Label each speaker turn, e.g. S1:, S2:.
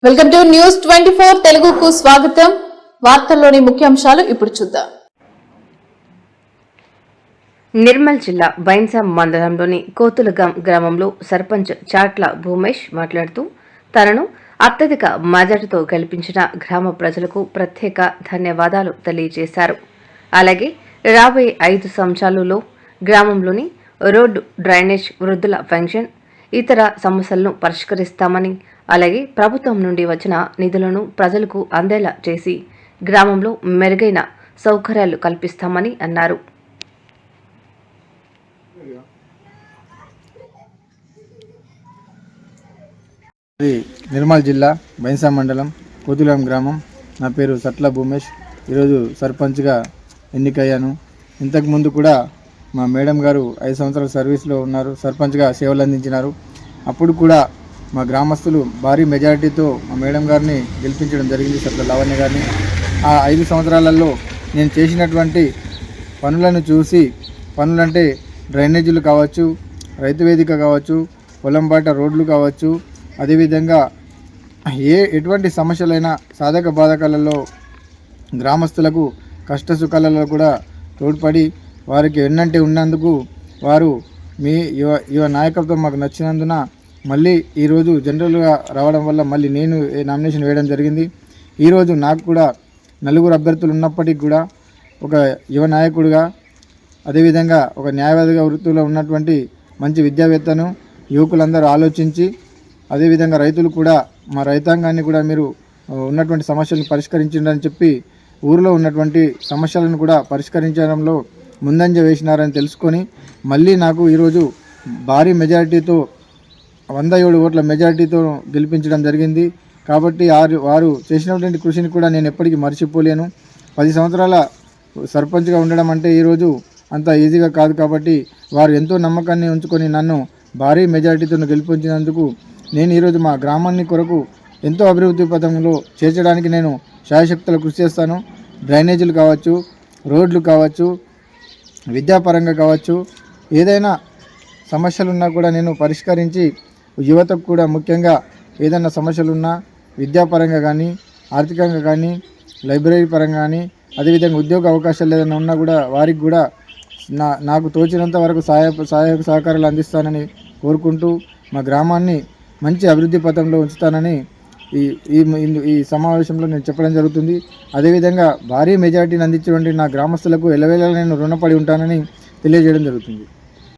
S1: Welcome to news 24 తెలుగుకు స్వాగతం. వార్తల్లోని ముఖ్యాంశాలు ఇప్పుడు చూద్దాం.
S2: నిర్మల్ జిల్లా బైన్సా మండలంలోని కోతులగాం గ్రామంలో సర్పంచ్ చాట్ల భూమేష్ మాట్లాడుతూ తనను అత్యధిక మెజార్టీతో గెలిపించిన గ్రామ ప్రజలకు ప్రత్యేక ధన్యవాదాలు తెలియజేశారు. అలాగే రాబోయే 5 సంవత్సరాలలో గ్రామంలోని రోడ్డు, డ్రైనేజ్, వృద్ధుల పెన్షన్, ఇతర సమస్యలను పరిష్కరిస్తామని, అలాగే ప్రభుత్వం నుండి వచ్చిన నిధులను ప్రజలకు అందేలా చేసి గ్రామంలో మెరుగైన సౌకర్యాలు కల్పిస్తామని అన్నారు.
S3: నిర్మల్ జిల్లా బైన్సా మండలం కోతులం గ్రామం. నా పేరు సట్ల భూమేష్. ఈరోజు సర్పంచ్గా ఎన్నికయ్యాను. ఇంతకుముందు కూడా మా మేడం గారు 5 సంవత్సరాల సర్వీస్లో ఉన్నారు, సర్పంచ్గా సేవలు అందించినారు. అప్పుడు కూడా మా గ్రామస్తులు భారీ మెజారిటీతో మా మేడం గారిని గెలిపించడం జరిగింది, సట్ల లావణ్య గారిని. ఆ 5 సంవత్సరాలలో నేను చేసినటువంటి పనులను చూసి, పనులంటే డ్రైనేజీలు కావచ్చు, రైతు వేదిక కావచ్చు, పొలం బాట రోడ్లు కావచ్చు, అదేవిధంగా ఎటువంటి సమస్యలైనా సాధక బాధకాలలో గ్రామస్తులకు కష్ట సుఖాలలో కూడా తోడ్పడి వారికి ఎన్నంటే ఉన్నందుకు వారు మీ యువ నాయకత్వం మాకు నచ్చినందున మళ్ళీ ఈరోజు జనరల్గా రావడం వల్ల మళ్ళీ నేను నామినేషన్ వేయడం జరిగింది. ఈరోజు నాకు కూడా 4 అభ్యర్థులు ఉన్నప్పటికీ కూడా ఒక యువ నాయకుడిగా, అదేవిధంగా ఒక న్యాయవాదిగా వృత్తిలో ఉన్నటువంటి మంచి విద్యావేత్తను యువకులందరూ ఆలోచించి, అదేవిధంగా రైతులు కూడా మా రైతాంగాన్ని కూడా మీరు ఉన్నటువంటి సమస్యలను పరిష్కరించండి చెప్పి ఊరిలో ఉన్నటువంటి సమస్యలను కూడా పరిష్కరించడంలో ముందంజ వేసినారని తెలుసుకొని మళ్ళీ నాకు ఈరోజు భారీ మెజారిటీతో 107 ఓట్ల మెజారిటీతో గెలిపించడం జరిగింది. కాబట్టి వారు చేసినటువంటి కృషిని కూడా నేను ఎప్పటికీ మర్చిపోలేను. 10 సంవత్సరాల సర్పంచ్గా ఉండడం అంటే ఈరోజు అంత ఈజీగా కాదు. కాబట్టి వారు ఎంతో నమ్మకాన్ని ఉంచుకొని నన్ను భారీ మెజారిటీతో గెలిపించినందుకు నేను ఈరోజు మా గ్రామాన్ని కొరకు ఎంతో అభివృద్ధి పథంలో చేర్చడానికి నేను శాయశక్తులు కృషి చేస్తాను. డ్రైనేజీలు కావచ్చు, రోడ్లు కావచ్చు, విద్యాపరంగా కావచ్చు, ఏదైనా సమస్యలున్నా కూడా నేను పరిష్కరించి యువతకు కూడా ముఖ్యంగా ఏదైనా సమస్యలున్నా విద్యాపరంగా కానీ, ఆర్థికంగా కానీ, లైబ్రరీ పరంగా కానీ, అదేవిధంగా ఉద్యోగ అవకాశాలు ఏదైనా ఉన్నా కూడా వారికి కూడా నాకు తోచినంత వరకు సహాయ సహకారాలు అందిస్తానని కోరుకుంటూ మా గ్రామాన్ని మంచి అభివృద్ధి పథంలో ఉంచుతానని ఈ సమావేశంలో నేను చెప్పడం జరుగుతుంది. అదేవిధంగా భారీ మెజారిటీని అందించినటువంటి నా గ్రామస్తులకు ఎల్లవేళలా నేను రుణపడి ఉంటానని తెలియజేయడం జరుగుతుంది.